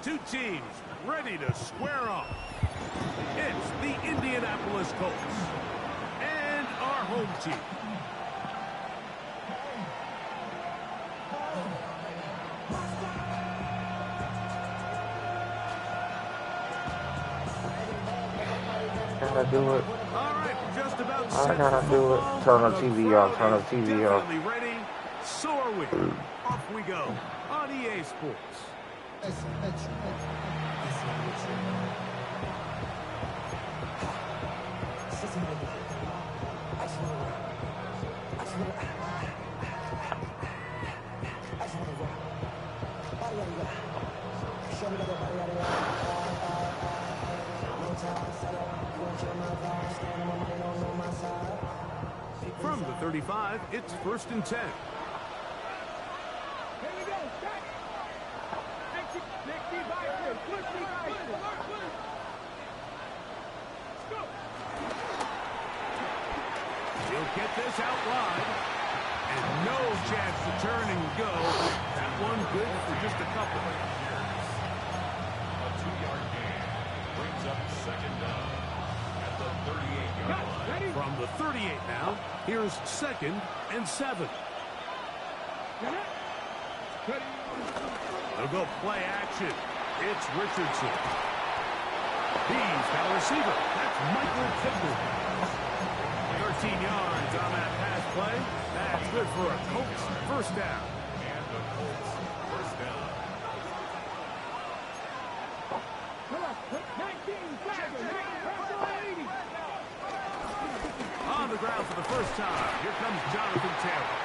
Two teams ready to square off. It's the Indianapolis Colts and our home team. Gotta do it. All right, just about I gotta do it. Turn the TV off. Turn the TV off. Definitely ready. So are we. Off we go on EA Sports. From the 35, it's 1st and 10. He'll get this out wide. And no chance to turn and go. That one good for just a couple. A 2-yard gain brings up 2nd down at the 38-yard line. From the 38 now, here's 2nd and 7. They'll go play action. It's Richardson. He's got a receiver. That's Michael Pittman. 13 yards on that pass play. That's good for a Colts 1st down. And the Colts 1st down. On the ground for the first time, here comes Jonathan Taylor.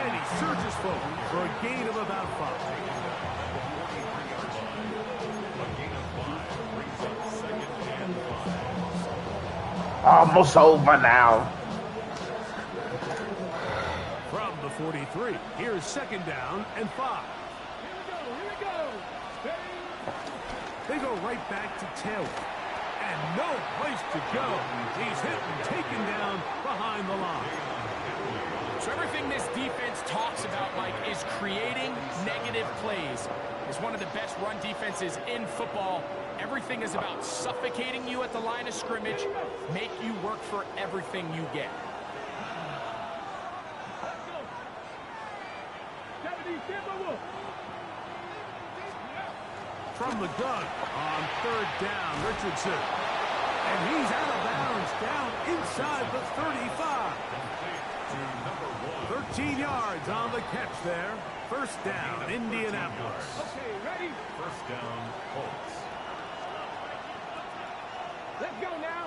And he surges forward for a gain of about 5. A gain of 5 brings up 2nd and 5. Almost over now. From the 43, here's 2nd down and 5. They go right back to Taylor. And no place to go. He's hit and taken down behind the line. So everything this defense talks about, Mike, is creating negative plays. It's one of the best run defenses in football. Everything is about suffocating you at the line of scrimmage, make you work for everything you get. From the gun on 3rd down, Richardson. And he's out of bounds down inside the 35. 13 yards on the catch there. 1st down, Indianapolis. Okay, ready? 1st down, Colts. Let's go now.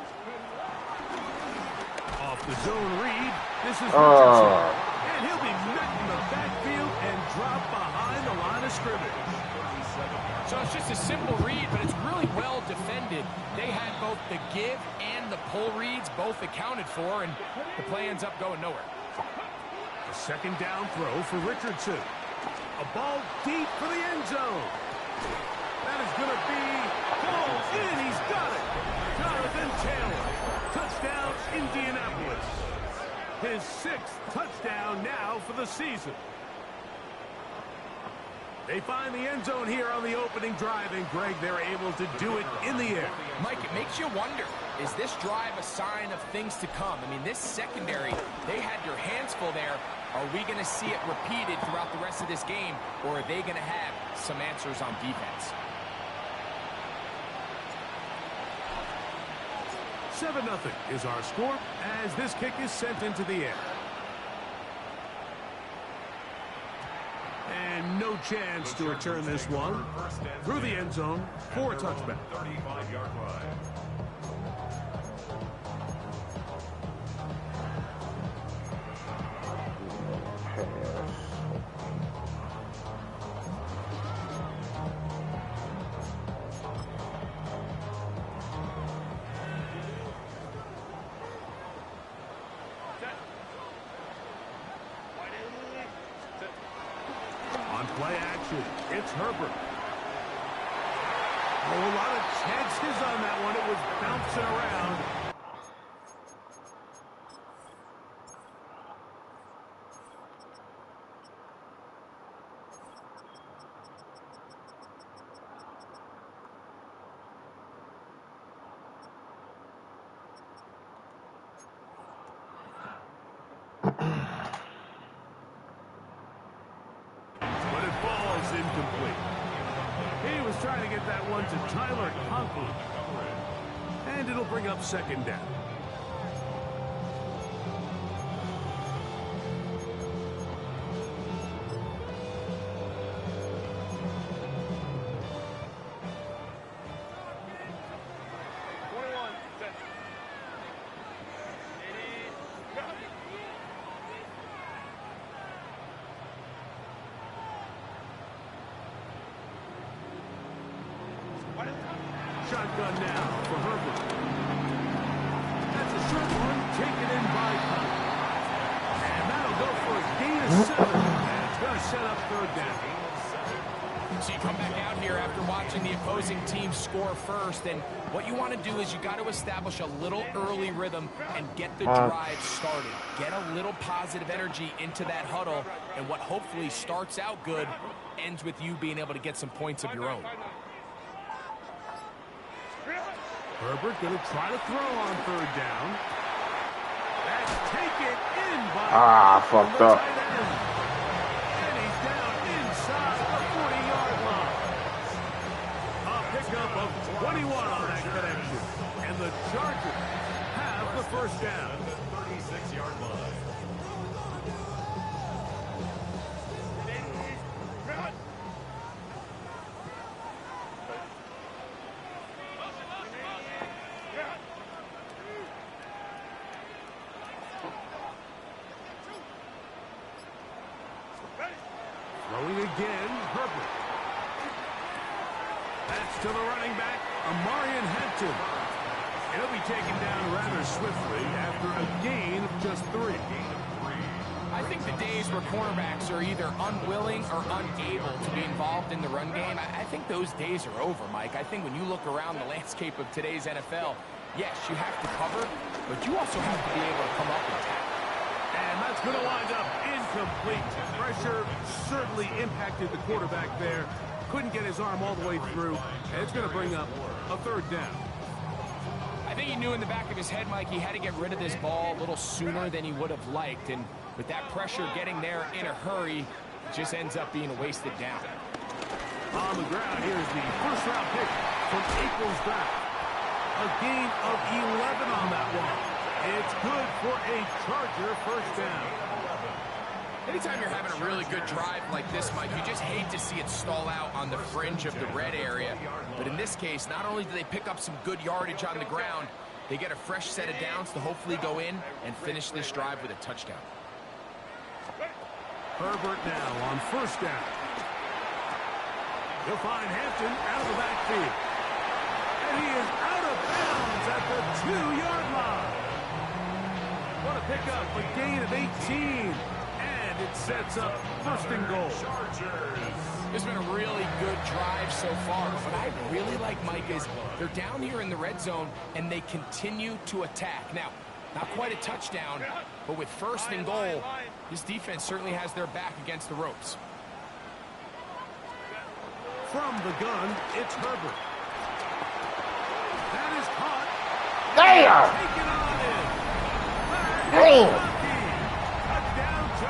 Off the zone read. This is Richardson. And he'll be met in the backfield and dropped behind the line of scrimmage. So it's just a simple read, but it's really well defended. They had both the give and the pull reads both accounted for, and the play ends up going nowhere. A 2nd down throw for Richardson. A ball deep for the end zone. That is going to be ball in. He's got it. Jonathan Taylor. Touchdown, Indianapolis. His 6th touchdown now for the season. They find the end zone here on the opening drive, and Greg, they're able to do it in the air. Mike, it makes you wonder, is this drive a sign of things to come? I mean, this secondary, they had their hands full there. Are we going to see it repeated throughout the rest of this game, or are they going to have some answers on defense? 7-0 is our score as this kick is sent into the air. And no chance to return this one through the end zone for a touchback. 35-yard line. Play action. It's Herbert. Oh, a lot of chances on that one. It was bouncing around. incomplete. He was trying to get that one to Tyler Conklin. And it'll bring up second down. Shotgun now for Herbert. That's a short one taken in by Conklin. And that'll go for a gain of 7. And it's going to set up third down. So you come back out here after watching the opposing team score first, and what you want to do is you got to establish a little early rhythm and get the drive started. Get a little positive energy into that huddle, and what hopefully starts out good ends with you being able to get some points of your own. Herbert going to try to throw on third down. That's taken in by fucked up. And he's down inside the 40-yard line. A pickup of 21 on that connection. And the Chargers have the first down. The 36-yard line. Throwing again, Herbert. That's to the running back, Amarian Hampton. He'll be taken down rather swiftly after a gain of just 3. I think the days where cornerbacks are either unwilling or unable to be involved in the run game, I think those days are over, Mike. I think when you look around the landscape of today's NFL, yes, you have to cover, but you also have to be able to come up and tackle. And that's going to wind up incomplete. Pressure certainly impacted the quarterback there. Couldn't get his arm all the way through. And it's going to bring up a third down. I think he knew in the back of his head, Mike, he had to get rid of this ball a little sooner than he would have liked. And with that pressure getting there in a hurry, it just ends up being a wasted down. On the ground, here's the first-round pick from April's draft. A gain of 11 on that one. It's good for a Charger first down. Anytime you're having a really good drive like this, Mike, you just hate to see it stall out on the fringe of the red area. But in this case, not only do they pick up some good yardage on the ground, they get a fresh set of downs to hopefully go in and finish this drive with a touchdown. Herbert now on first down. He'll find Hampton out of the backfield. And he is out of bounds at the 2-yard line. What a pickup, a gain of 18. And it sets up first and goal. It's been a really good drive so far. What I really like, Mike, is they're down here in the red zone, and they continue to attack. Now, not quite a touchdown, but with first and goal, this defense certainly has their back against the ropes. From the gun, it's Herbert. That is caught. Damn! Damn!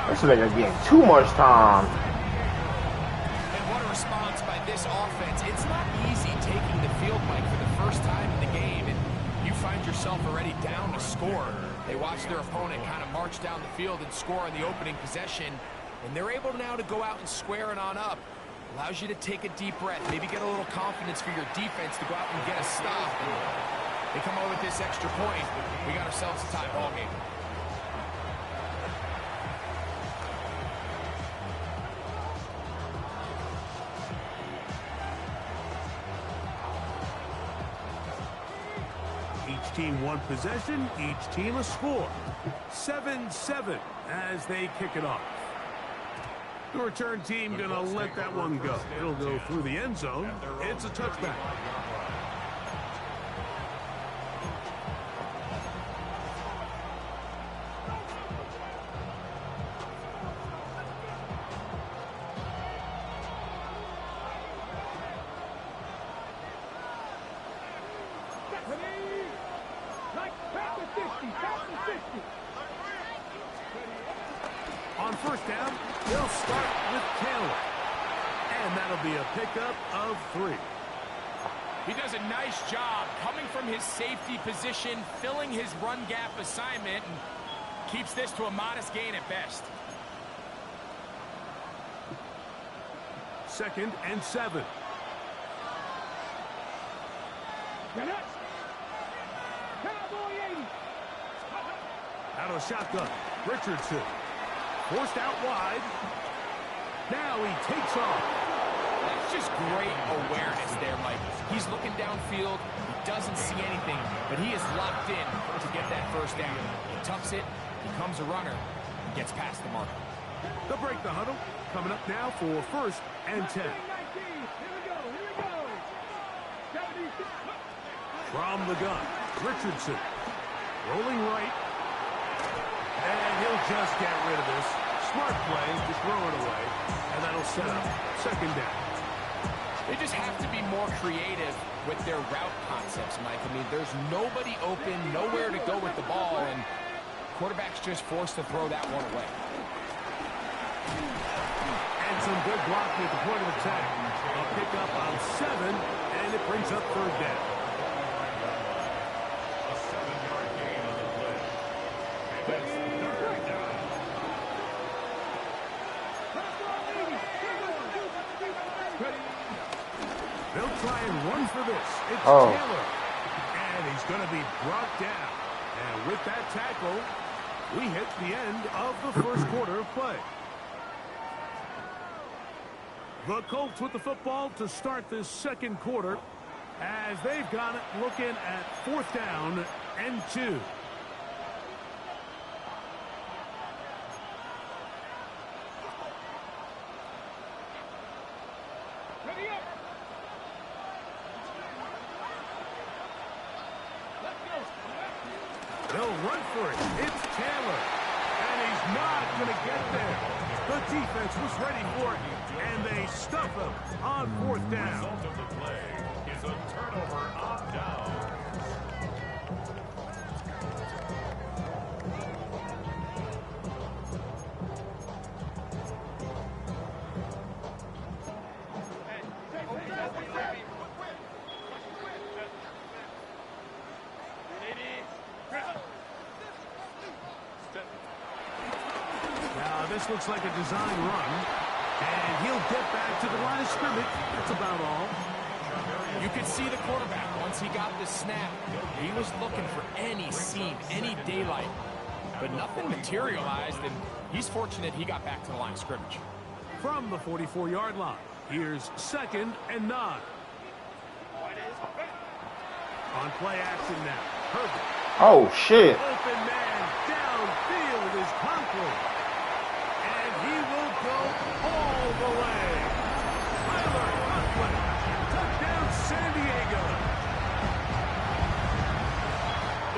This nigga getting too much time. And what a response by this offense. It's not easy taking the field, Mike, for the first time in the game, and you find yourself already down to score. They watch their opponent kind of march down the field and score on the opening possession, and they're able now to go out and square it on up. Allows you to take a deep breath, maybe get a little confidence for your defense to go out and get a stop. And they come over with this extra point. We got ourselves a tie ball game. Each team one possession, each team a score. 7-7 as they kick it off. The return team going to let that one go. It'll go through the end zone. It's a touchback. On first down, they'll start with Taylor. And that'll be a pickup of 3. He does a nice job coming from his safety position, filling his run gap assignment, and keeps this to a modest gain at best. 2nd and 7. Out of the shotgun, Richardson. Forced out wide. Now he takes off. That's just great awareness there, Mike. He's looking downfield. He doesn't see anything, but he is locked in to get that first down. He tucks it, becomes a runner, and gets past the mark. They'll break the huddle. Coming up now for 1st and 10. From the gun, Richardson. Rolling right. And he'll just get rid of this. Smart play to throw it away. And that'll set up 2nd down. They just have to be more creative with their route concepts, Mike. I mean, there's nobody open, nowhere to go with the ball, and quarterback's just forced to throw that one away. And some good blocking at the point of attack. A pickup on 7, and it brings up 3rd down. A 7-yard gain on the play. And it's 3rd down. They'll try and run for this. It's Oh. Taylor. And he's going to be brought down. And with that tackle, we hit the end of the 1st quarter of play. The Colts with the football to start this 2nd quarter as they've got it looking at 4th down and 2. They'll run for it. It's Taylor. And he's not going to get there. The defense was ready for it. And they stuff him on 4th The down. result of the play is a turnover on downs. Now this looks like a design run. And he'll get back to the line of scrimmage. That's about all. You could see the quarterback, once he got the snap, he was looking for any seam, any daylight. But nothing materialized, and he's fortunate he got back to the line of scrimmage. From the 44-yard line, here's 2nd and 9. On play action now, Herbert. Oh, shit. Open man downfield is Conklin. And he will go all the way. Tyler Conklin. Touchdown San Diego.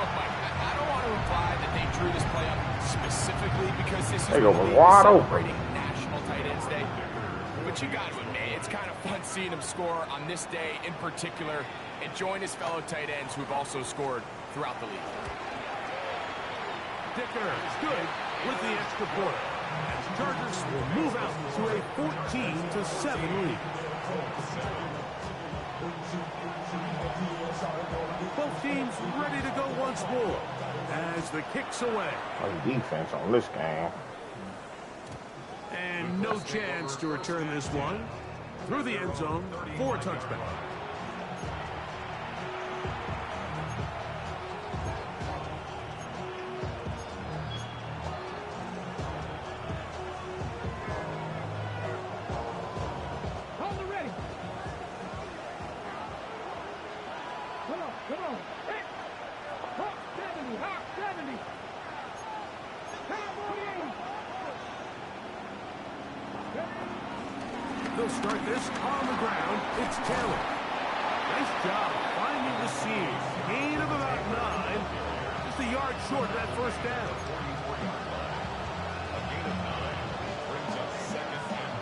Look, Mike, I don't want to imply that they drew this play up specifically because this is They go really wide open. celebrating National Tight Ends Day. But you got to admit, it's kind of fun seeing him score on this day in particular and join his fellow tight ends who've also scored throughout the league. Dicker is good with the extra point. As Chargers will move out to a 14-7 lead. Both teams ready to go once more as the kick's away. Play defense on this game. And no chance to return this one. Through the end zone for a touchback. They'll start this on the ground. It's Taylor. Nice job finding the seam. Gain of about 9. Just a yard short of that first down. A gain of 9 brings up 2nd and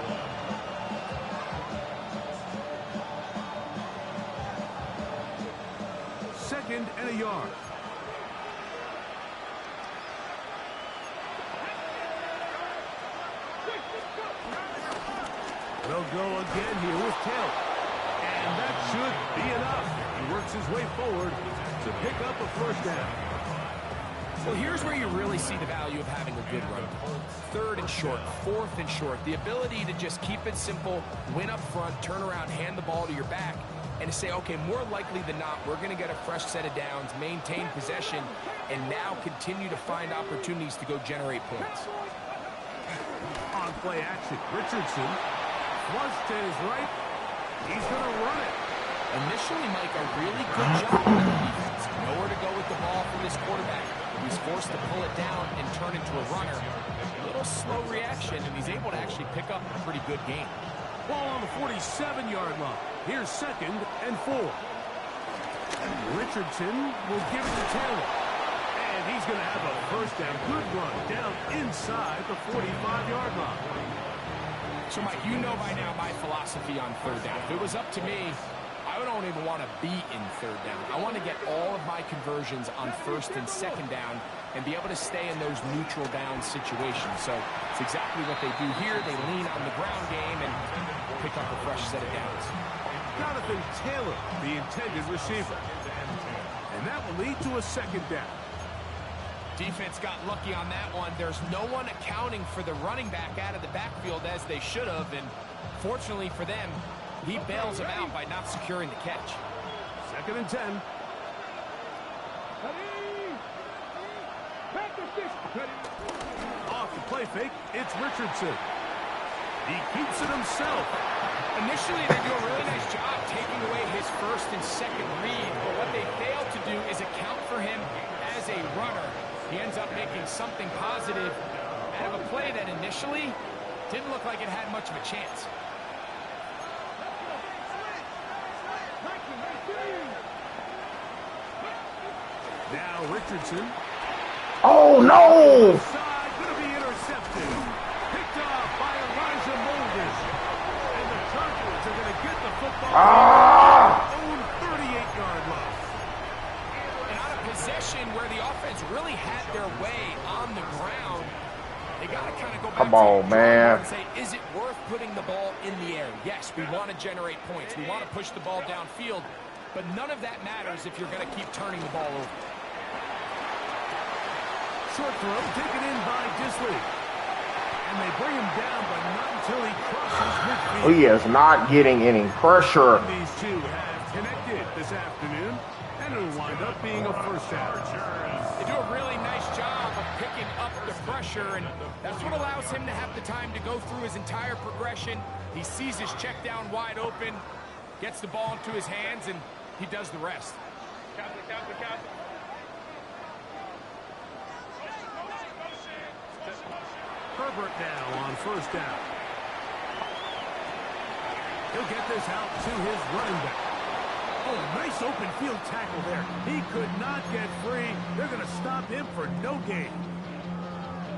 1. 2nd and a yard. They'll go again here with Taylor. And that should be enough. He works his way forward to pick up a first down. Well, here's where you really see the value of having a good run. 3rd and short, 4th and short. The ability to just keep it simple, win up front, turn around, hand the ball to your back, and to say, okay, more likely than not, we're going to get a fresh set of downs, maintain possession, and now continue to find opportunities to go generate points. On play action, Richardson flush to his right. He's going to run it. Initially, Mike, a really good job by the defense. Nowhere to go with the ball for this quarterback. He's forced to pull it down and turn into a runner. A little slow reaction, and he's able to actually pick up a pretty good game. Ball on the 47-yard line. Here's 2nd and 4. Richardson will give it to Taylor. And he's going to have a first down. Good run down inside the 45-yard line. So, Mike, you know by now my philosophy on 3rd down. If it was up to me, I don't even want to be in 3rd down. I want to get all of my conversions on 1st and 2nd down and be able to stay in those neutral down situations. So it's exactly what they do here. They lean on the ground game and pick up a fresh set of downs. Jonathan Taylor, the intended receiver. And that will lead to a 2nd down. Defense got lucky on that one. There's no one accounting for the running back out of the backfield as they should have. And fortunately for them, he bails him out by not securing the catch. 2nd and 10. Off the play fake, it's Richardson. He keeps it himself. Initially, they do a really nice job taking away his 1st and 2nd read, but what they fail to do is account for him as a runner. He ends up making something positive out of a play that initially didn't look like it had much of a chance. Now Richardson. Oh, no! Side, going to be intercepted. Picked off by Elijah Molders. And the Chargers are going to get the football own 38-yard line. And on a possession where the offense really had their way on the ground, they got to kind of go back Come on, to man. and say, is it worth putting the ball in the air? Yes, we want to generate points. We want to push the ball downfield. But none of that matters if you're going to keep turning the ball over. Short throw taken in by Disley. And they bring him down, but not until he crosses midfield. He is not getting any pressure. These two have connected this afternoon, and it'll wind up being a first down. They do a really nice job of picking up the pressure, and that's what allows him to have the time to go through his entire progression. He sees his check down wide open, gets the ball into his hands, and he does the rest. Herbert now on first down. He'll get this out to his running back. Oh, nice open field tackle there. He could not get free. They're going to stop him for no gain.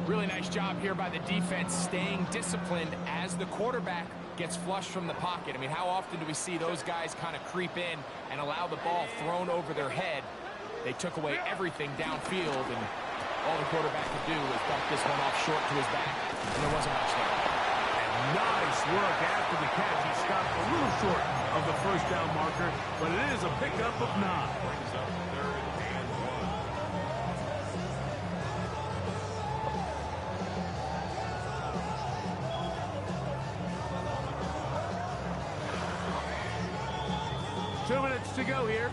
Really nice job here by the defense, staying disciplined as the quarterback gets flushed from the pocket. I mean, how often do we see those guys kind of creep in and allow the ball thrown over their head? They took away everything downfield, and all the quarterback could do was dump this one off short to his back, and there wasn't much there. And nice work after the catch. He stopped a little short of the first down marker, but it is a pickup of 9. 2 minutes to go here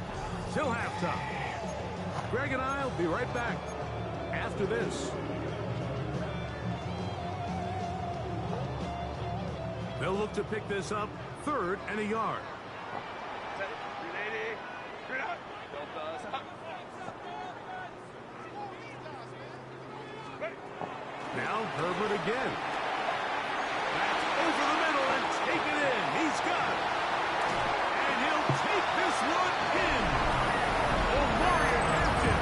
till halftime. Greg and I will be right back after this. They'll look to pick this up 3rd and a yard. Now Herbert again. That's over the middle and take it in. He's got it. And he'll take this one in. Omari Hampton.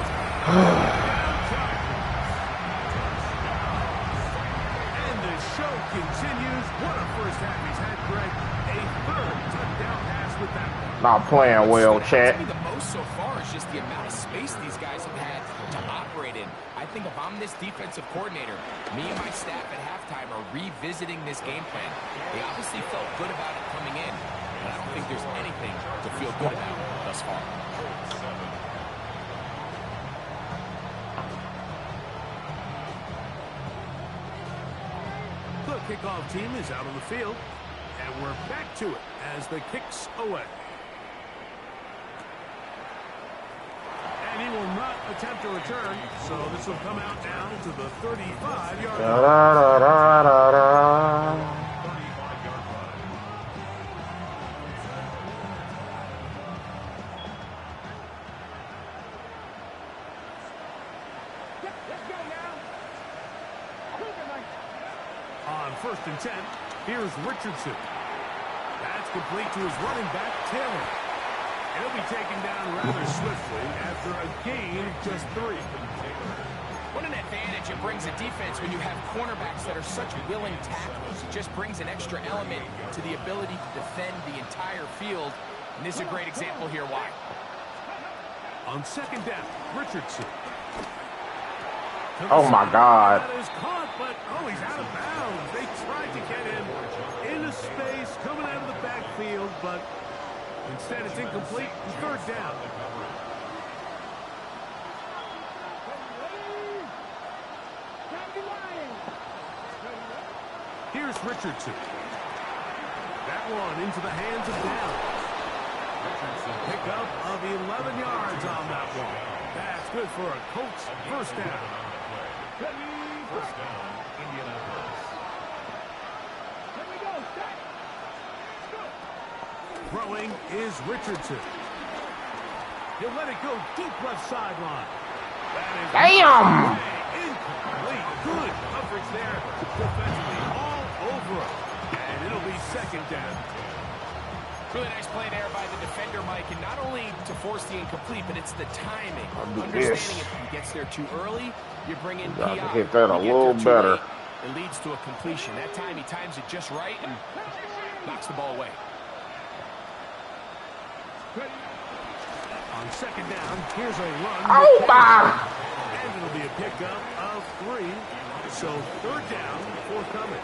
And the show continues. What a first half he's had, Greg. A 3rd touchdown pass with that one. Not playing well, chat. To me the most so far is just the amount of space these guys have had to operate in. I think if I'm this defensive coordinator, me and my staff at halftime are revisiting this game plan. They obviously felt good about it coming in, but I don't think there's anything to feel good about thus far. The kickoff team is out on the field, and we're back to it as the kick's away. And he will not attempt a return, so this will come out down to the 35-yard line. On 1st and 10, here's Richardson. That's complete to his running back, Taylor. He'll be taken down rather swiftly after a gain of just 3. What an advantage it brings a defense when you have cornerbacks that are such willing tacklers. It just brings an extra element to the ability to defend the entire field. And this is a great example here why. On 2nd down, Richardson. Oh my God. That is caught, but he's out of bounds. They tried to get him into space coming out of the backfield, but instead it's incomplete and 3rd down. Here's Richardson. That one into the hands of Downs. Richardson pick up of 11 yards on that one. That's good for a Colts 1st down. First down, Indianapolis. Throwing is Richardson. He'll let it go deep left sideline. Damn! Incomplete. Good coverage there. Defensively all over him. And it'll be 2nd down. Really nice play there by the defender, Mike, and not only to force the incomplete, but it's the timing. Understanding if he gets there too early, you bring in PI. Hit that a little better. Late, it leads to a completion. That time he times it just right and knocks the ball away. On 2nd down, here's a run. Oh my! And it'll be a pickup of 3. So 3rd down forthcoming.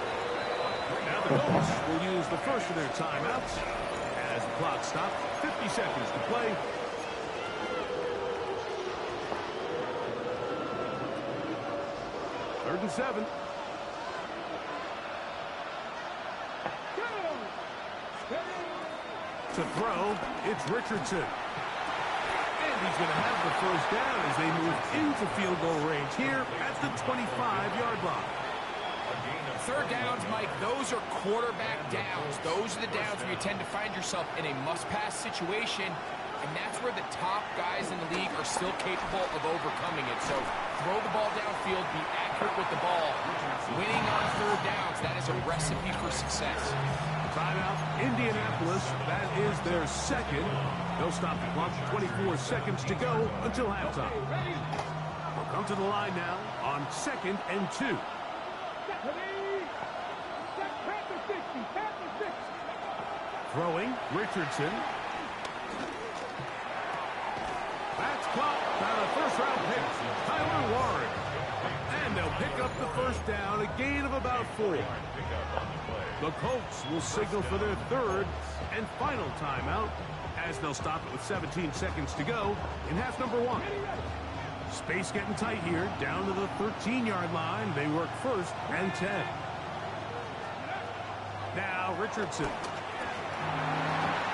Now the Colts will use the first of their timeouts. As the clock stops, 50 seconds to play. Third and 7. To throw, it's Richardson. And he's going to have the 1st down as they move into field goal range here at the 25-yard line. 3rd downs, Mike, those are quarterback downs. Those are the downs where you tend to find yourself in a must-pass situation, and that's where the top guys in the league are still capable of overcoming it. So throw the ball downfield, be accurate with the ball. Winning on 3rd downs, that is a recipe for success. Timeout, Indianapolis. That is their 2nd. They'll stop the clock. 24 seconds to go until halftime. We'll come to the line now on 2nd and 2. Throwing, Richardson. That's caught by the 1st-round pick, Tyler Warren. And they'll pick up the 1st down, a gain of about 4. The Colts will signal for their 3rd and final timeout as they'll stop it with 17 seconds to go in half number 1. Space getting tight here, down to the 13-yard line. They work 1st and 10. Now Richardson.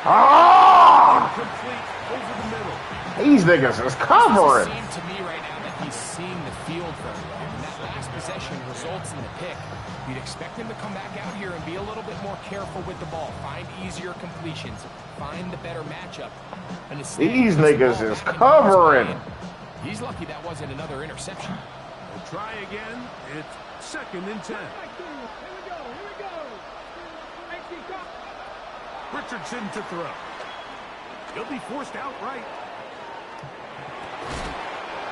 Ah! Complete over the middle. These niggas is covering. It seems to me right now that he's seeing the field very well. And that last possession results in the pick. You'd expect him to come back out here and be a little bit more careful with the ball. Find easier completions. Find the better matchup. And these niggas is covering. He's lucky that wasn't another interception. We'll try again. It's 2nd and 10. Richardson to throw. He'll be forced outright.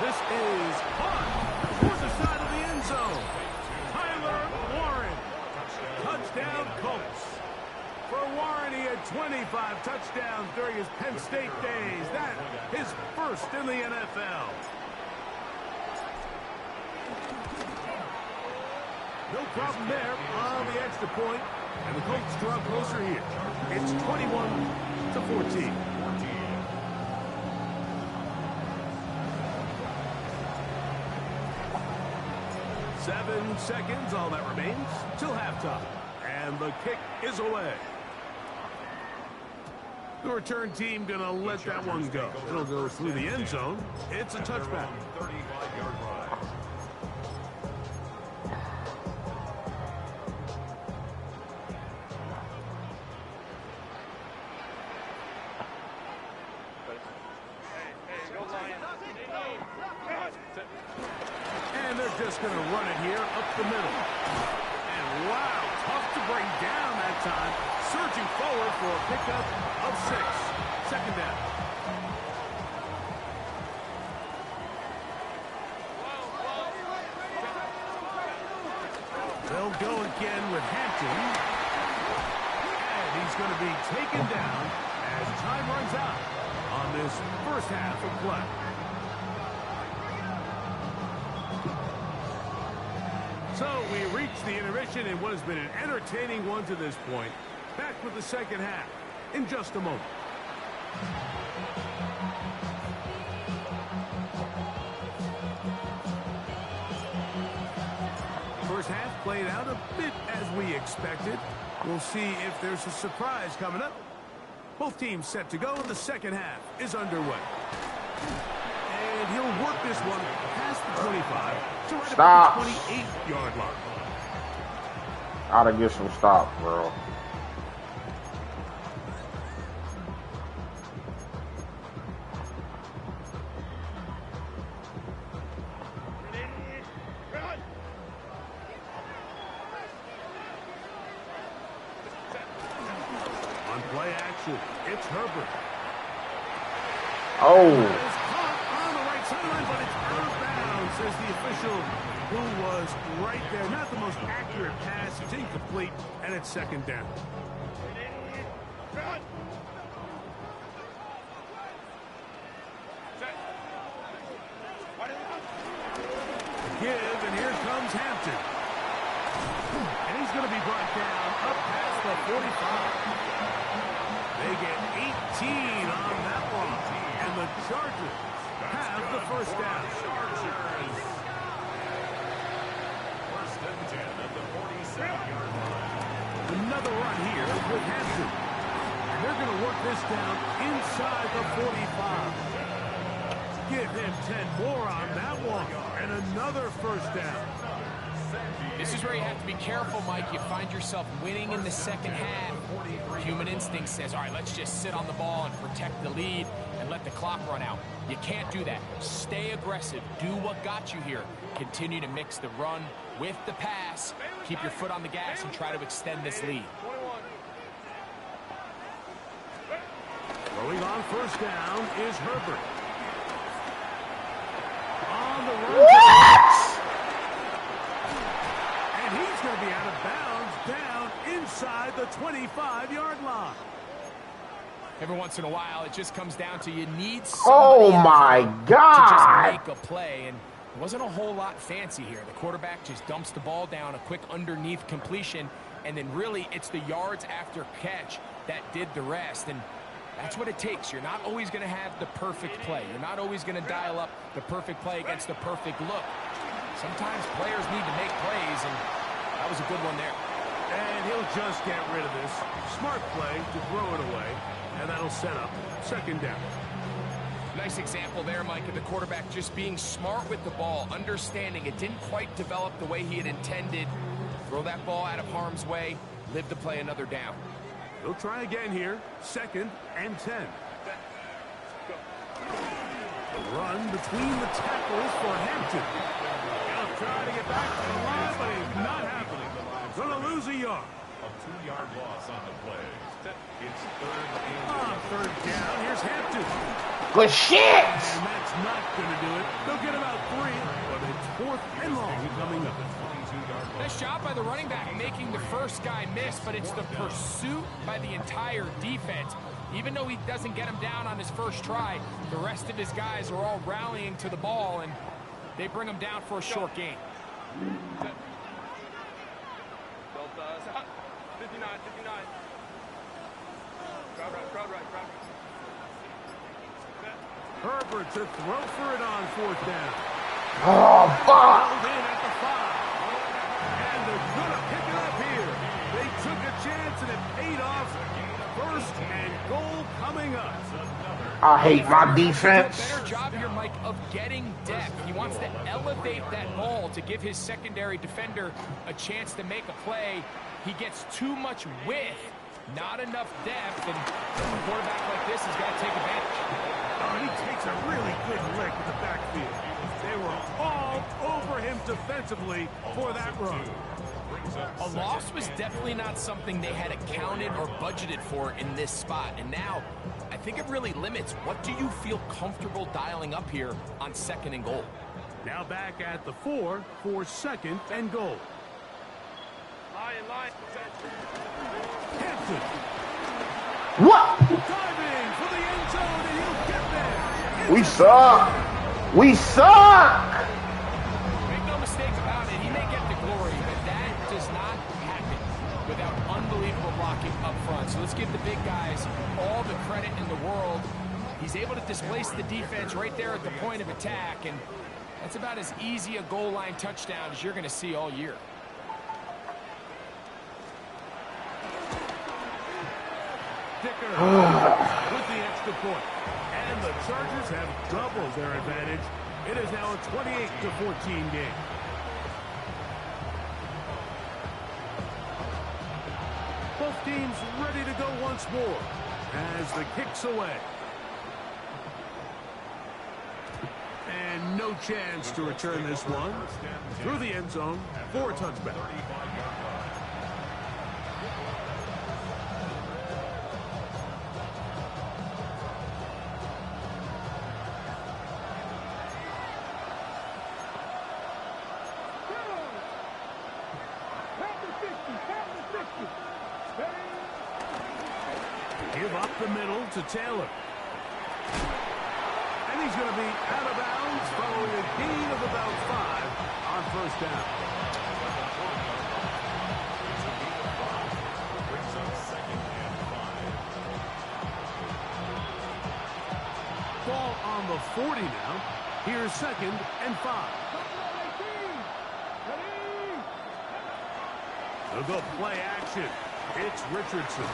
This is caught towards the side of the end zone. Tyler Warren. Touchdown Colts. For Warren, he had 25 touchdowns during his Penn State days. That his first in the NFL. No problem there on the extra point. And the Colts draw closer here. It's 21-14. 7 seconds, all that remains, till halftime. And the kick is away. The return team going to let that one go. It'll go through the end zone. It's a touchback. 35-yard line. And they're just going to run it here up the middle. And wow, tough to bring down that time. Surging forward for a pickup of 6. Second down. They'll go again with Hampton. And he's going to be taken down as time runs out on this first half of play. So we reach the intermission in what has been an entertaining one to this point. Back with the second half in just a moment. First half played out a bit as we expected. We'll see if there's a surprise coming up. Both teams set to go, and the second half is underway. And he'll work this one past the 25 to right about the 28-yard line. Gotta get some stops, bro. On play action, it's Herbert. Oh. It's caught on the right sideline, but it's out of bounds, says the official, who was right there. Not the most accurate pass. It's incomplete, and it's second down. Give, and here comes Hampton. And he's going to be brought down up past the 45. They get 18 on that one. And the Chargers have the first down. First and 10 at the 47-yard line. Another run here with Hampton. And they're going to work this down inside the 45. Give him 10 more on that one. And another first down. This is where you have to be careful, Mike. You find yourself winning in the second half. Human instinct says, all right, let's just sit on the ball and protect the lead and let the clock run out. You can't do that. Stay aggressive. Do what got you here. Continue to mix the run with the pass. Keep your foot on the gas and try to extend this lead. Throwing on first down is Herbert. On the run. What? And he's going to be out of bounds down inside the 25-yard line. Every once in a while, it just comes down to you need Oh somebody my to God. just make a play, and it wasn't a whole lot fancy here. The quarterback just dumps the ball down, a quick underneath completion, and then really it's the yards after catch that did the rest, and that's what it takes. You're not always going to have the perfect play. You're not always going to dial up the perfect play against the perfect look. Sometimes players need to make plays, and that was a good one there. And he'll just get rid of this. Smart play to throw it away, and that'll set up second down. Nice example there, Mike, of the quarterback just being smart with the ball, understanding it didn't quite develop the way he had intended. Throw that ball out of harm's way, live to play another down. He'll try again here, second and 10. Run between the tackles for Hampton. He'll try to get back to the line, but it's not happening. Going to lose a yard. A 2-yard loss on the play. It's Third down. Here's Hampton. Good shit. And that's not going to do it. They'll get about 3, but it's fourth and long coming up. Nice job by the running back making the first guy miss, but it's the pursuit by the entire defense. Even though he doesn't get him down on his first try, the rest of his guys are all rallying to the ball, and they bring him down for a short gain. 59. Crowd right. Herbert to throw for it on 4th down. Oh, fuck! Held in at the 5. And they're going to pick it up here. They took a chance and it paid off. 1st and goal coming up. I hate my defense. Better job here, Mike, of getting depth. He wants to elevate that ball to give his secondary defender a chance to make a play. He gets too much width, not enough depth, and a quarterback like this has got to take advantage. Oh, he takes a really good lick in the backfield. They were all over him defensively for that run. A loss was definitely not something they had accounted or budgeted for in this spot. And now, I think it really limits. What do you feel comfortable dialing up here on 2nd and goal? Now back at the 4 for 2nd and goal. Line. Hampton What? diving for the end zone, and he'll get there. We suck. We suck. Make no mistake about it, he may get the glory, but that does not happen without unbelievable blocking up front. So let's give the big guys all the credit in the world. He's able to displace the defense right there at the point of attack, and that's about as easy a goal line touchdown as you're going to see all year. Dicker with the extra point. And the Chargers have doubled their advantage. It is now a 28-14 game. Both teams ready to go once more as the kick's away. And no chance to return this one through the end zone for a touchback. Give up the middle to Taylor. And he's going to be out of bounds following a gain of about 5 on 1st down. Ball on the 40 now. Here's 2nd and 5. They'll go play action. It's Richardson.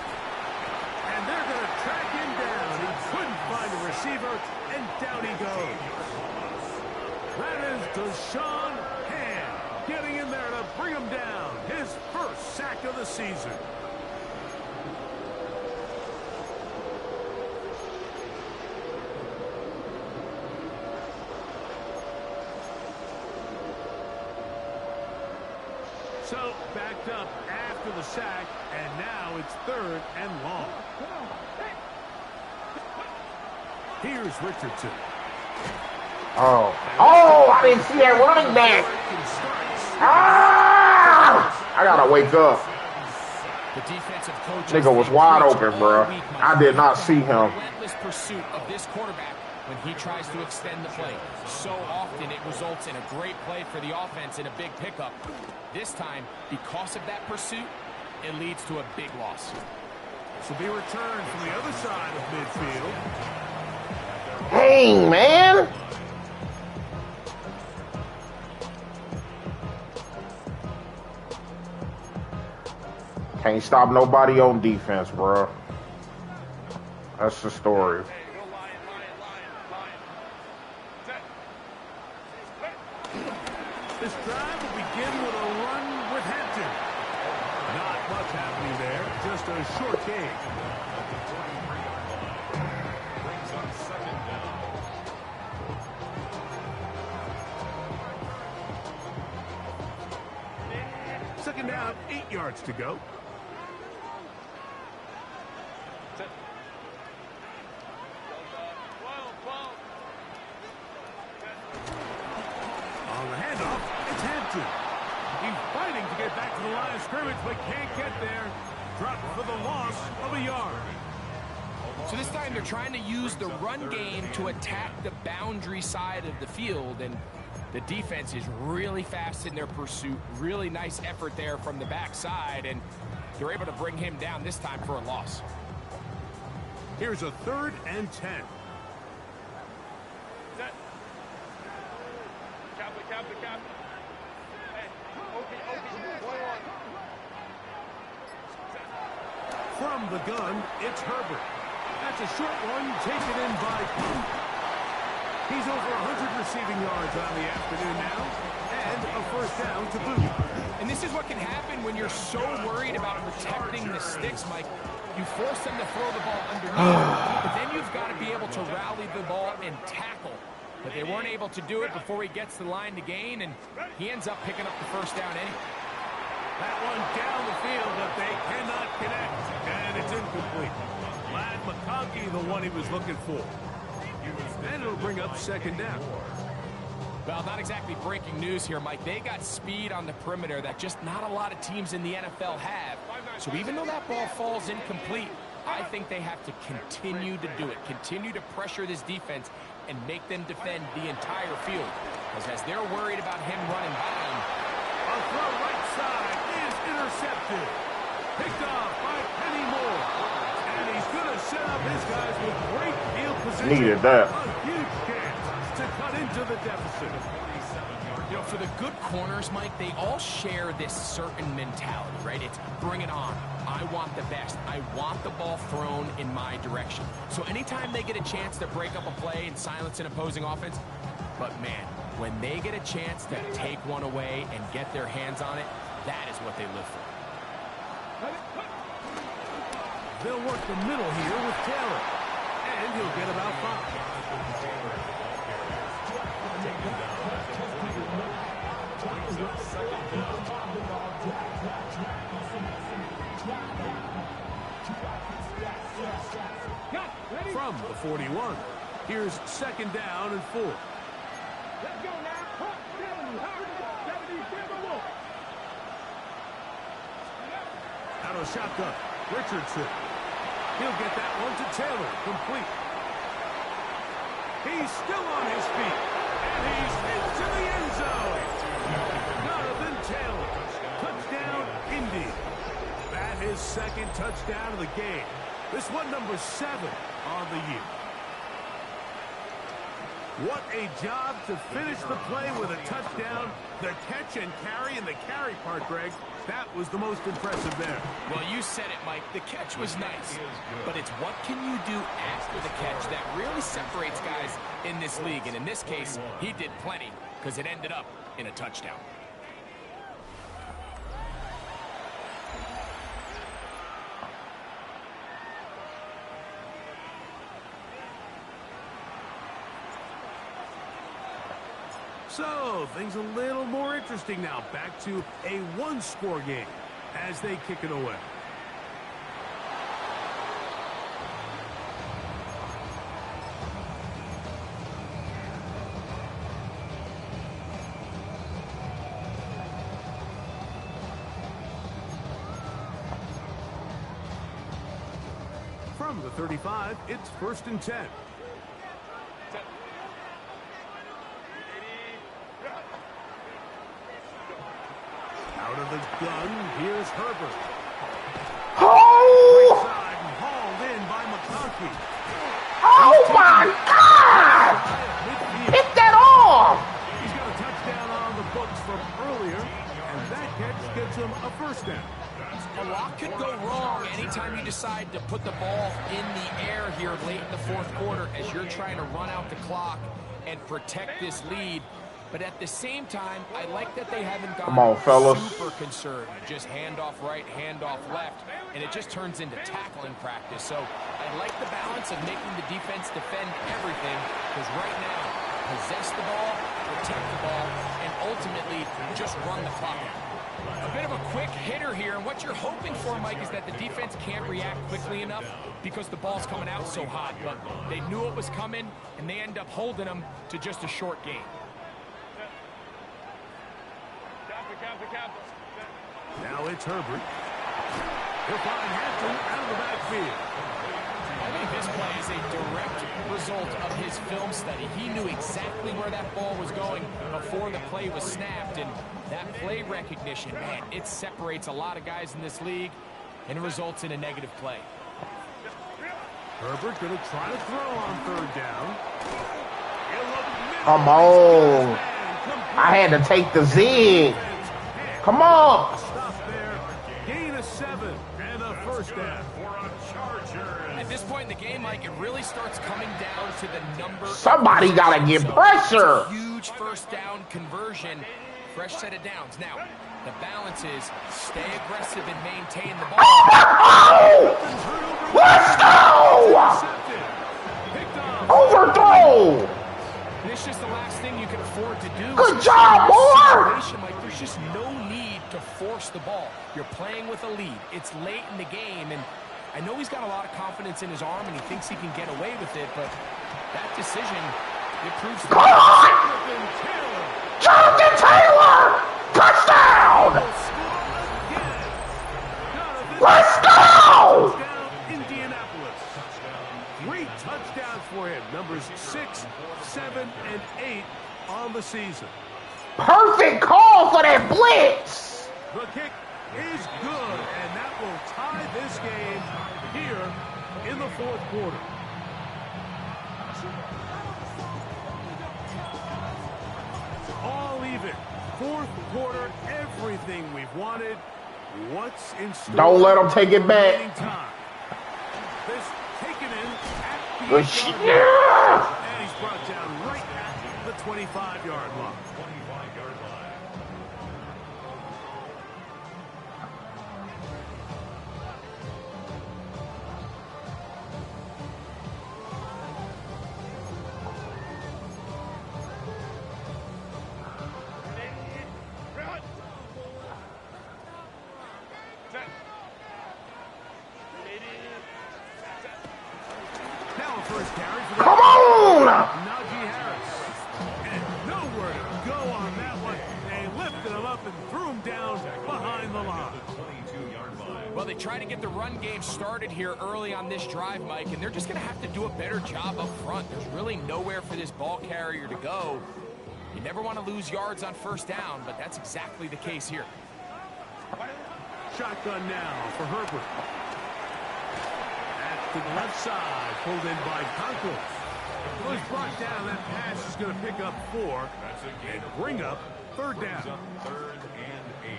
And they're going to track him down. He couldn't find a receiver, and down he goes. That is Deshaun Hand getting in there to bring him down. His 1st sack of the season. So, backed up after the sack, and now it's 3rd and long. Here's Richardson. Oh, I didn't see that running back. Ah! I gotta wake up. The defensive coach Nigga was wide open, bro. I did not see him. Relentless pursuit of this quarterback when he tries to extend the play. So often it results in a great play for the offense and a big pickup. This time, because of that pursuit, it leads to a big loss. This will be returned from the other side of midfield. Dang, man. Can't stop nobody on defense, bro. That's the story. This drive will begin with a run with Hampton. Not much happening there, just a short gain. Brings up 2nd down. Second down, 8 yards to go. On the handoff, it's Hampton. He finds fighting to get back to the line of scrimmage, but can't get there. Dropped for the loss of a yard. So this time they're trying to use the run game to attack the boundary side of the field, and the defense is really fast in their pursuit. Really nice effort there from the backside, and they're able to bring him down this time for a loss. Here's a 3rd and 10. Set. Cap. Hey, okay. From the gun, it's Herbert. That's a short one taken in by Pump. He's over 100 receiving yards on the afternoon now, and a 1st down to boot. And this is what can happen when you're so worried about protecting the sticks, Mike. You force them to throw the ball underneath, but then you've got to be able to rally the ball and tackle. But they weren't able to do it before he gets the line to gain, and he ends up picking up the 1st down anyway. That one down the field, but they cannot connect, and it's incomplete. Lad McConkey, the one he was looking for. And it'll bring up 2nd down. Well, not exactly breaking news here, Mike. They got speed on the perimeter that just not a lot of teams in the NFL have. So even though that ball falls incomplete, I think they have to continue to do it. Continue to pressure this defense and make them defend the entire field. Because as they're worried about him running by them, A throw right side is intercepted. Picked off by Penny Moore. And he's going to set up his guys with great field position. Needed that. A huge chance to cut into the deficit. you know, for the good corners, Mike, they all share this certain mentality, right? It's bring it on. I want the best. I want the ball thrown in my direction. So anytime they get a chance to break up a play and silence an opposing offense, but man, when they get a chance to take one away and get their hands on it, that is what they live for. They'll work the middle here with Taylor, and he'll get about 5. From the 41, here's 2nd down and 4. Let's go now. Out of shotgun, Richardson. He'll get that one to Taylor, complete. He's still on his feet, and he's into the end zone. Jonathan Taylor, touchdown, Indy. That is 2nd touchdown of the game. This one number 7 on the year. What a job to finish the play with a touchdown. The catch and carry, and the carry part, Greg, that was the most impressive there. Well, you said it, Mike. The catch was nice, but it's what can you do after the catch that really separates guys in this league. And in this case, he did plenty because it ended up in a touchdown. So, things a little more interesting now. Back to a one-score game as they kick it away. From the 35, it's 1st and 10. Out of the gun, here's Herbert. Oh! Right side and hauled in by McConkey. Oh my God! Midfield. Hit that off! He's got a touchdown on the books from earlier, and that catch gets him a 1st down. A lot could go wrong anytime you decide to put the ball in the air here late in the 4th quarter as you're trying to run out the clock and protect this lead. But at the same time, I like that they haven't gone Come on, fellas. super concerned. Just handoff right, handoff left, and it just turns into tackling practice. So I like the balance of making the defense defend everything, because right now, possess the ball, protect the ball, and ultimately just run the clock out. A bit of a quick hitter here, and what you're hoping for, Mike, is that the defense can't react quickly enough because the ball's coming out so hot. But they knew it was coming, and they end up holding them to just a short game. Now it's Herbert. He'll find Hampton out of the backfield. I think this play is a direct result of his film study. He knew exactly where that ball was going before the play was snapped, and that play recognition, man, it separates a lot of guys in this league, and it results in a negative play. Herbert going to try to throw on third down. Come on. I had to take the zig. Come on. Stop there. Gain of 7 and a first down. At this point in the game, Mike, it really starts coming down to the number. Somebody got to get pressure. Huge first down conversion. Fresh set of downs. Now, the balance is stay aggressive and maintain the ball. Oh! Let's go! Overthrow! And it's just the last thing you can afford to do. Good job, boy! Like, there's just no need to force the ball. You're playing with a lead. It's late in the game, and I know he's got a lot of confidence in his arm, and he thinks he can get away with it, but that decision, it proves to be. Come on! Jonathan Taylor! Touchdown! Let's go! Indianapolis. 3 touchdowns for him. Numbers 6, 7, and 8 on the season. Perfect call for that blitz. The kick is good, and that will tie this game here in the fourth quarter. All even. Fourth quarter, everything we've wanted. What's in store? Don't let them take it back. This taken in at the Good shit. Yeah. and he's brought down right at the 25-yard line. 25-yard line. Now a first carry for Come on! Najee Harris. And nowhere to go on that one. They lifted him up and threw him down behind the line. 22-yard line. Well, they try to get the run game started here early on this drive, Mike, and they're just going to have to do a better job up front. There's really nowhere for this ball carrier to go. You never want to lose yards on first down, but that's exactly the case here. Shotgun now for Herbert. At the left side, pulled in by Conklin. Well, he's brought down. That pass is going to pick up 4 That's a gain and of bring up third Brings down. up 3rd and 8.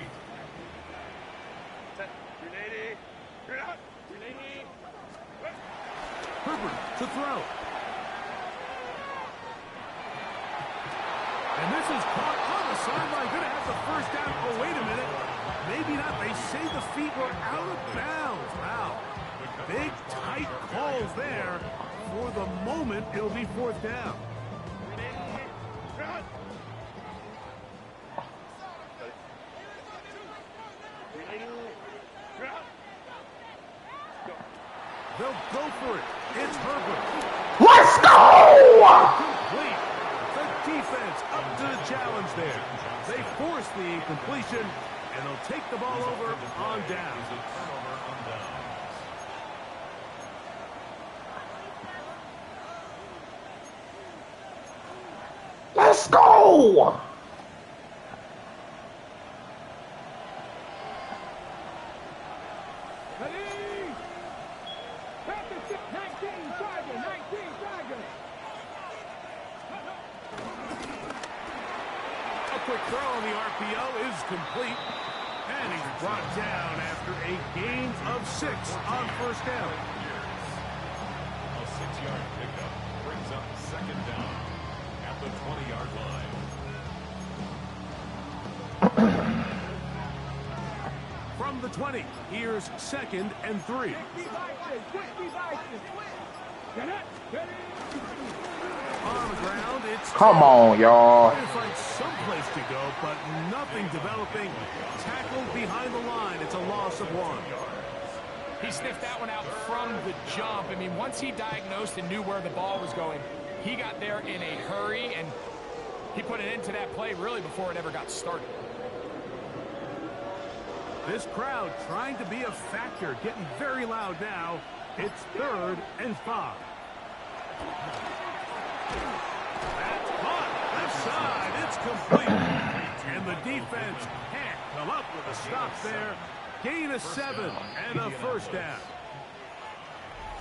Herbert to throw. And this is caught on the sideline. Going to have the first down. Oh, wait a minute. Maybe not. They say the feet were out of bounds. Wow. Big, tight calls there. For the moment, it'll be 4th down. They'll go for it. It's Herbert. Let's go! Complete. The defense up to the challenge there. They force the incompletion, and they'll take the ball over on down. Let's go! A quick throw on the RPO is complete. And he's brought down after a gain of 6 on first down. A 6-yard pickup brings up 2nd down at the 20-yard line. From the 20, here's 2nd and 3. On the ground, it's Come on, y'all. trying to find someplace to go, but nothing developing. Tackled behind the line. It's a loss of 1. He sniffed that one out from the jump. I mean, once he diagnosed and knew where the ball was going, he got there in a hurry, and he put it into that play really before it ever got started. This crowd trying to be a factor, getting very loud now. It's 3rd and 5. That's caught. Left side. It's complete. And the defense can't come up with a stop there. Gain of 7 and a first down.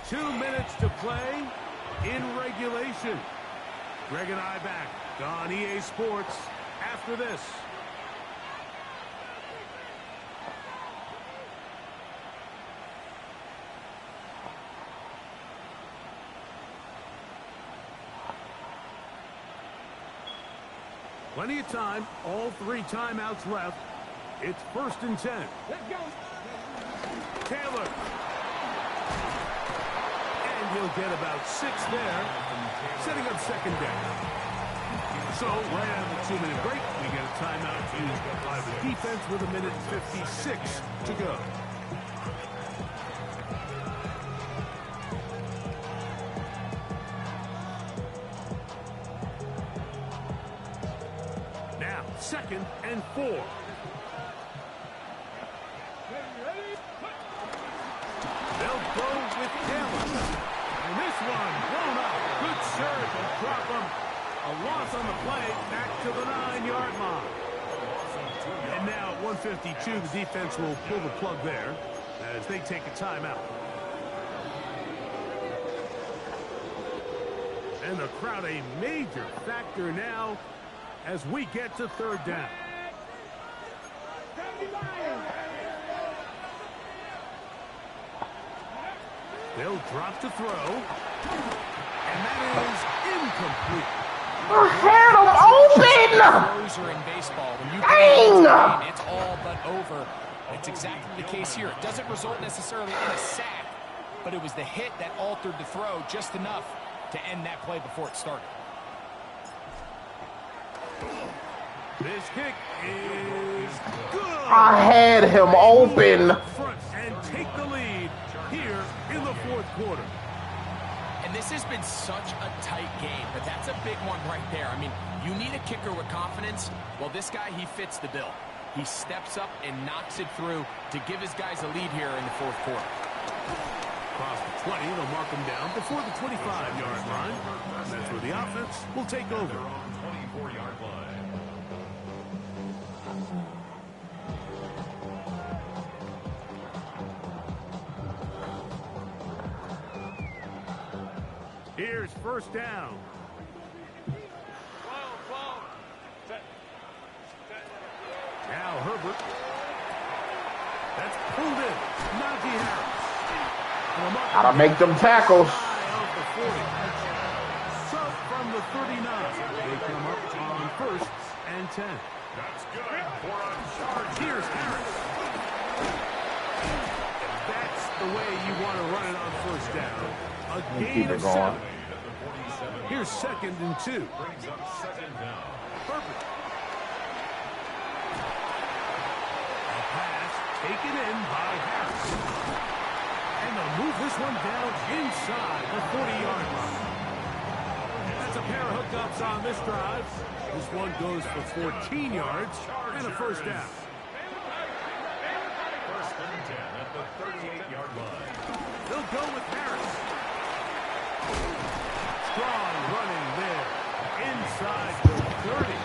2 minutes to play in regulation. Greg and I back on EA Sports after this. Plenty of time. All 3 timeouts left. It's 1st and 10. Let's go. Taylor. And he'll get about 6 there. Setting up 2nd down. So, right after the 2-minute break, we get a timeout used by the defense with 1:56 to go. Now, 2nd and 4. They'll go with Taylor. And this one blown up. Good serve and drop him. A loss on the play, back to the 9-yard line. And now at 1:52, the defense will pull the plug there as they take a timeout. And the crowd a major factor now as we get to 3rd down. They'll drop to throw. And that is incomplete. I had him open! Throws are in baseball. When you Dang! game, it's all but over. It's exactly the case here. It doesn't result necessarily in a sack, but it was the hit that altered the throw just enough to end that play before it started. This kick is good. I had him open. Front and take the lead here in the 4th quarter. And this has been such a tight game, but that's a big one right there. I mean, you need a kicker with confidence. Well, this guy, he fits the bill. He steps up and knocks it through to give his guys a lead here in the 4th quarter. Across the 20, they'll mark him down before the 25-yard line. That's where the offense will take over. 24-yard line. Here's 1st down. Now Herbert. That's pulled in. Najee Harris. Gotta make them tackles. So from the 39, they come up on 1st and 10. That's good for a charge. Here's Harris. That's the way you want to run it on 1st down. A gain of 7. Here's 2nd and 2. Brings up 2nd down. Herbert. A pass taken in by Harris. And they'll move this one down inside the 40-yard line. That's a pair of hookups on this drive. This one goes for 14 yards and a 1st down. 1st and 10 at the 38-yard line. They'll go with Harris. Strong running there. Inside the 30.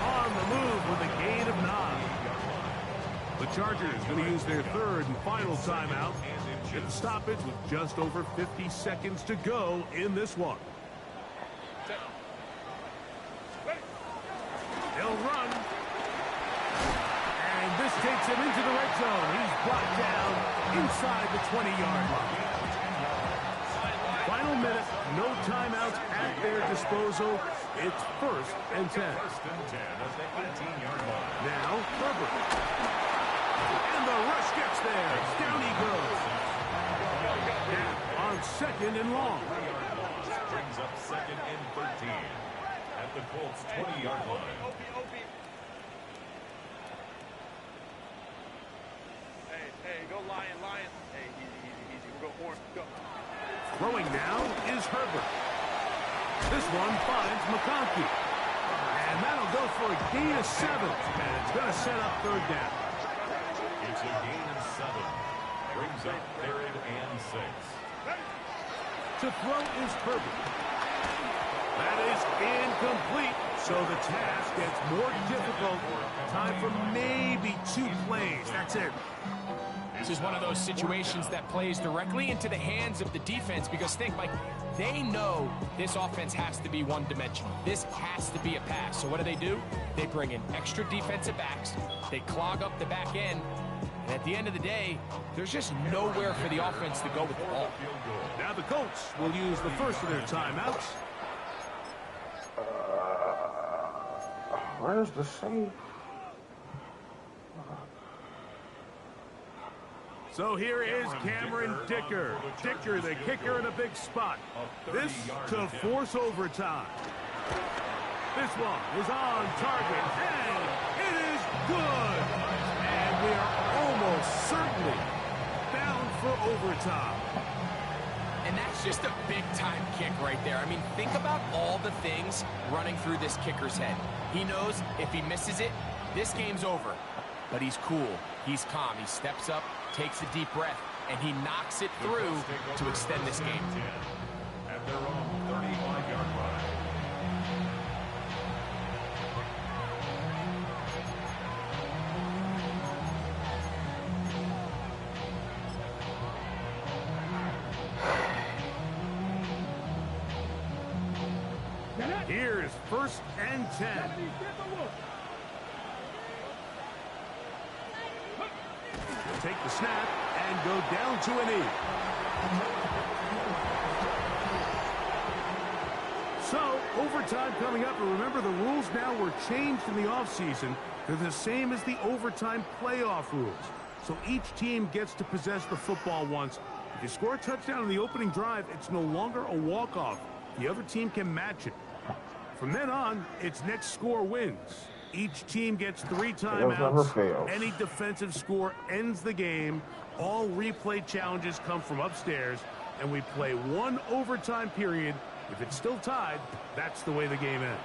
On the move with a gain of 9. The Chargers going to use their 3rd and final timeout. Get the stoppage with just over 50 seconds to go in this one. They'll run. And this takes him into the red zone. He's brought down inside the 20-yard line. Final minute, no timeouts at their disposal. It's 1st and 10. 1st and 10 at the 18-yard line. Now, Herbert. And the rush gets there. Down he goes. Now, on 2nd and long. Brings up 2nd and 13 at the Colts 20-yard line. Hey, go Lion. Hey, easy. We'll go Horn. Go. Throwing now is Herbert. This one finds McConkey. And that'll go for a gain of 7. And it's going to set up 3rd down. It's a gain of 7. Brings up 3rd and 6. To throw is Herbert. That is incomplete. So the task gets more difficult. Time for maybe 2 plays. That's it. This is one of those situations that plays directly into the hands of the defense because think, Mike, they know this offense has to be one-dimensional. This has to be a pass. So what do? They bring in extra defensive backs. They clog up the back end. And at the end of the day, there's just nowhere for the offense to go with the ball. Now the Colts will use the first of their timeouts. Where's the save? So here is Cameron Dicker. Dicker, the kicker, in a big spot. This to force overtime. This one is on target, and it is good. And we are almost certainly bound for overtime. And that's just a big-time kick right there. I mean, think about all the things running through this kicker's head. He knows if he misses it, this game's over. But he's cool. He's calm. He steps up, takes a deep breath, and he knocks it through to extend this game. At their own 35-yard line. Here's 1st and 10. He'll take the snap and go down to a knee. So, overtime coming up, and remember the rules now were changed in the offseason. They're the same as the overtime playoff rules. So each team gets to possess the football once. If you score a touchdown in the opening drive, it's no longer a walk-off. The other team can match it. From then on, it's next score wins. Each team gets 3 timeouts. Any defensive score ends the game. All replay challenges come from upstairs, and we play 1 overtime period. If it's still tied, that's the way the game ends.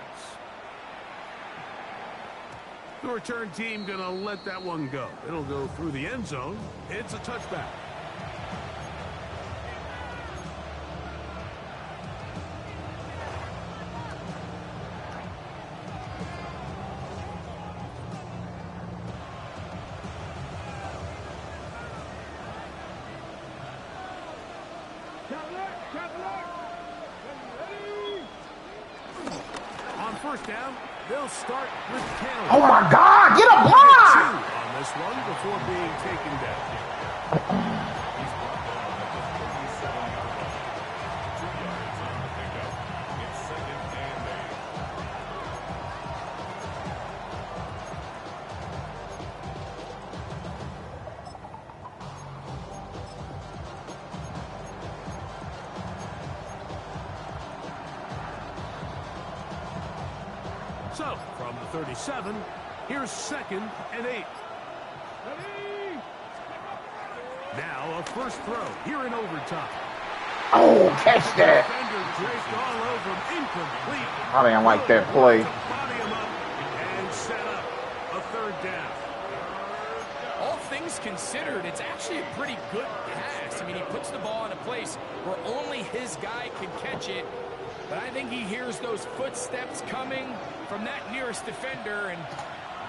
The return team gonna let that one go. It'll go through the end zone. It's a touchback. On 1st down, they'll start with Canada. Oh my God! Get a block! On this one before being taken down. He's brought down at the 37-yard line. 2 yards on the pickup. It's 2nd and 8. So, from the 37, here's 2nd and 8. Now a first throw here in overtime. Oh, catch that. Defender draped all over him, incomplete. I didn't like that play. Body him up and set up a 3rd down. All things considered, it's actually a pretty good pass. I mean, he puts the ball in a place where only his guy can catch it. But I think he hears those footsteps coming from that nearest defender, and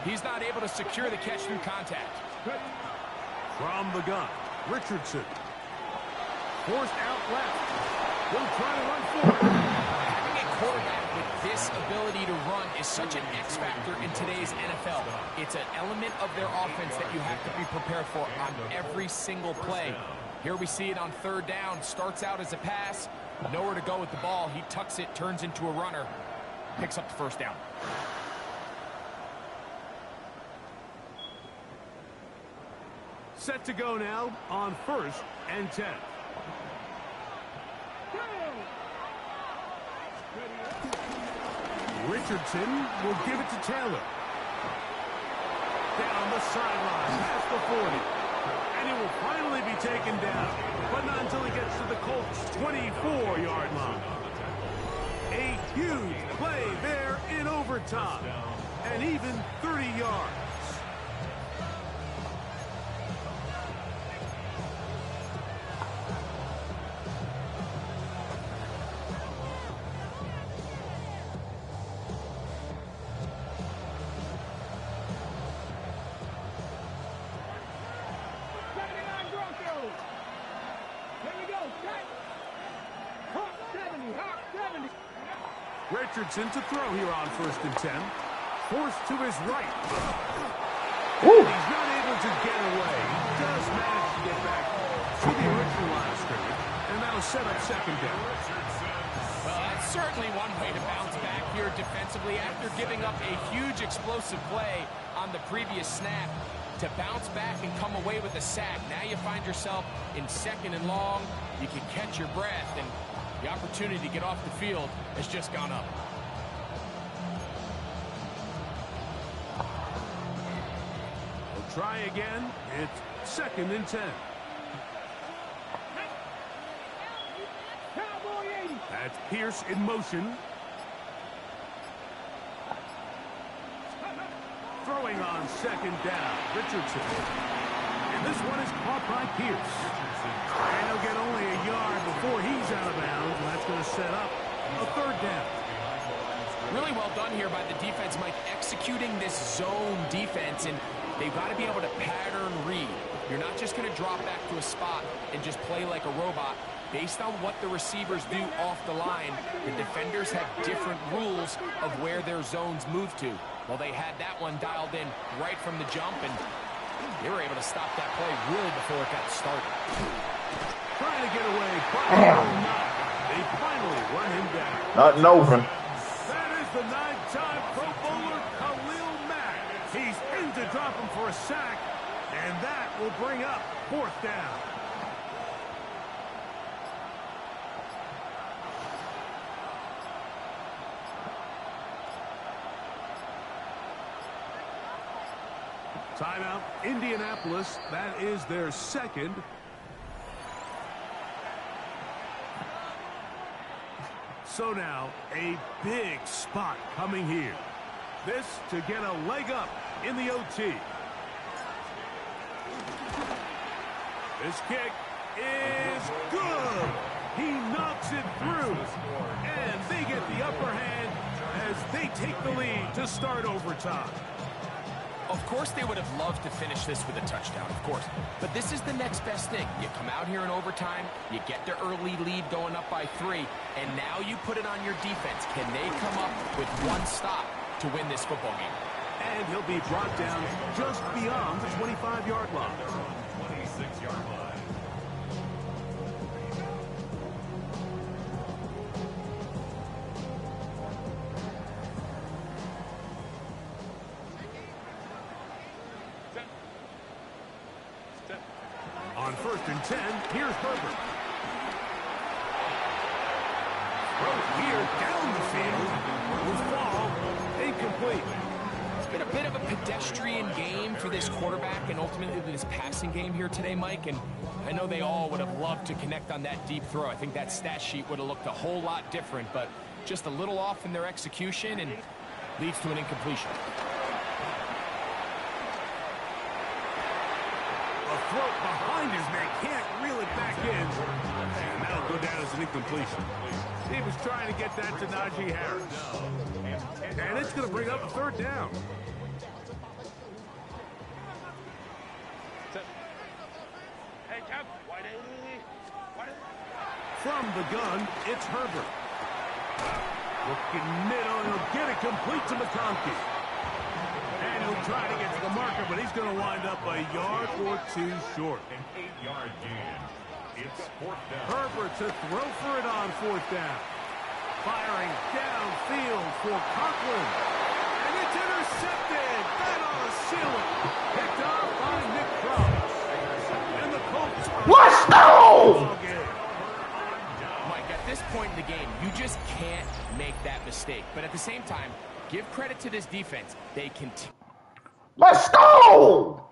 he's not able to secure the catch through contact. From the gun, Richardson. Forced out left. He'll try to run forward. Having a quarterback with this ability to run is such an X factor in today's NFL. It's an element of their offense that you have to be prepared for on every single play. Here we see it on 3rd down. Starts out as a pass. Nowhere to go with the ball. He tucks it, turns into a runner. Picks up the 1st down. Set to go now on 1st and 10. Richardson will give it to Taylor. Down the sideline, past the 40. And he will finally be taken down, but not until he gets to the Colts' 24-yard line. A huge play there in overtime, and even 30 yards. Richardson to throw here on 1st and 10. Forced to his right. Woo. He's not able to get away. He does manage to get back to the original line of scrimmage, and that'll set up 2nd down. Well, that's certainly one way to bounce back here defensively after giving up a huge explosive play on the previous snap. To bounce back and come away with a sack. Now you find yourself in 2nd and long. You can catch your breath, and the opportunity to get off the field has just gone up. We'll try again. It's 2nd and 10. That's Pierce in motion. Throwing on 2nd down, Richardson. And this one is caught by Pierce. And he'll get only a yard before he's out of bounds, and that's going to set up a 3rd down. Really well done here by the defense, Mike, executing this zone defense, and they've got to be able to pattern read. You're not just going to drop back to a spot and just play like a robot. Based on what the receivers do off the line, the defenders have different rules of where their zones move to. Well, they had that one dialed in right from the jump, and they were able to stop that play really before it got started. Trying to get away, but they finally run him down. Nothing over. That is the 9-time Pro Bowler Khalil Mack. He's in to drop him for a sack, and that will bring up 4th down. Timeout, Indianapolis. That is their 2nd. So now, a big spot coming here. This to get a leg up in the OT. This kick is good. He knocks it through. And they get the upper hand as they take the lead to start overtime. Of course they would have loved to finish this with a touchdown, of course. But this is the next best thing. You come out here in overtime, you get the early lead going up by 3, and now you put it on your defense. Can they come up with one stop to win this football game? And he'll be brought down just beyond the 25-yard line. 26-yard line. On 1st and 10, here's Herbert. Throw here down the field. Will fall incomplete. It's been a bit of a pedestrian game for this quarterback and ultimately this passing game here today, Mike. And I know they all would have loved to connect on that deep throw. I think that stat sheet would have looked a whole lot different, but just a little off in their execution and leads to an incompletion. Throw behind his man, can't reel it back in. And that'll go down as an incompletion. He was trying to get that to Najee Harris. And it's going to bring up a 3rd down. Hey, Cap. From the gun, it's Herbert. Looking middle, and he'll get it complete to McConkey. And he'll try to get to the marker, but he's going to wind up a yard or 2 short. An 8-yard gain. It's 4th down. Herbert to throw for it on 4th down. Firing downfield for Conklin. And it's intercepted. That on the ceiling. Picked up by Nick Cross. And the Colts. Let's go! Mike, at this point in the game, you just can't make that mistake. But at the same time, give credit to this defense. They continue. Let's go!